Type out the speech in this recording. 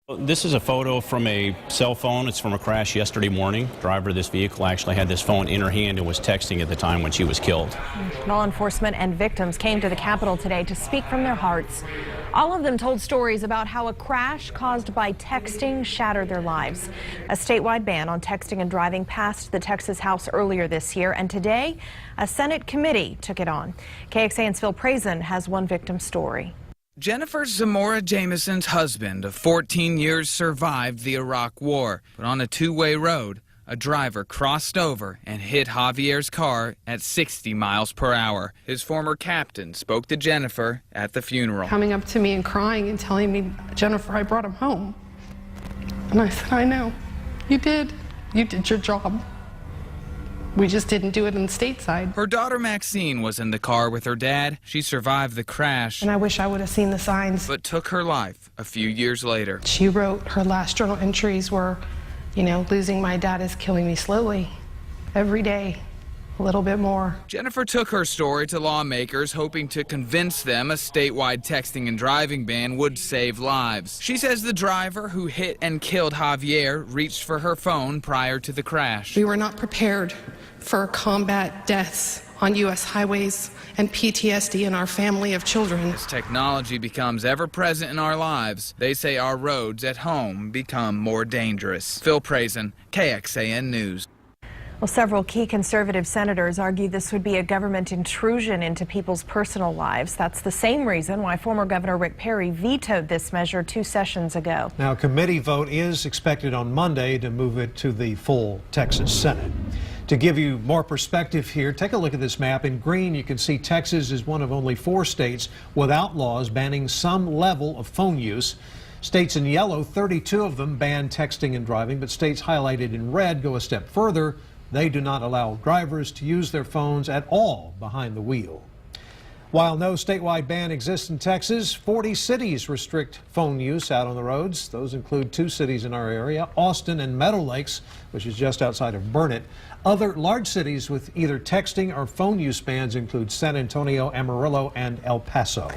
This is a photo from a cell phone. It's from a crash yesterday morning. Driver of this vehicle actually had this phone in her hand and was texting at the time when she was killed. Law enforcement and victims came to the Capitol today to speak from their hearts. All of them told stories about how a crash caused by texting shattered their lives. A statewide ban on texting and driving passed the Texas House earlier this year, and today a Senate committee took it on. KXAN's Phil Prazen has one victim story. Jennifer Zamora Jamison's husband of 14 years survived the Iraq War, but on a two-way road, a driver crossed over and hit Javier's car at 60 miles per hour. His former captain spoke to Jennifer at the funeral. Coming up to me and crying and telling me, "Jennifer, I brought him home." And I said, "I know. You did. You did your job. We just didn't do it in stateside." Her daughter Maxine was in the car with her dad. She survived the crash, And I wish I would have seen the signs. but took her life a few years later. She wrote her last journal entries were, losing my dad is killing me slowly. Every day, a little bit more. Jennifer took her story to lawmakers, hoping to convince them a statewide texting and driving ban would save lives. She says the driver who hit and killed Javier reached for her phone prior to the crash. We were not prepared for combat deaths on U.S. highways and PTSD in our family of children. As technology becomes ever present in our lives, they say our roads at home become more dangerous. Phil Prazen, KXAN News. Well, several key conservative senators argue this would be a government intrusion into people's personal lives. That's the same reason why former Governor Rick Perry vetoed this measure 2 sessions ago. Now, a committee vote is expected on Monday to move it to the full Texas Senate. To give you more perspective here, take a look at this map. In green, you can see Texas is one of only 4 states without laws banning some level of phone use. States in yellow, 32 of them ban texting and driving, but states highlighted in red go a step further. They do not allow drivers to use their phones at all behind the wheel. While no statewide ban exists in Texas, 40 cities restrict phone use out on the roads. Those include 2 cities in our area, Austin and Meadow Lakes, which is just outside of Burnet. Other large cities with either texting or phone use bans include San Antonio, Amarillo, and El Paso.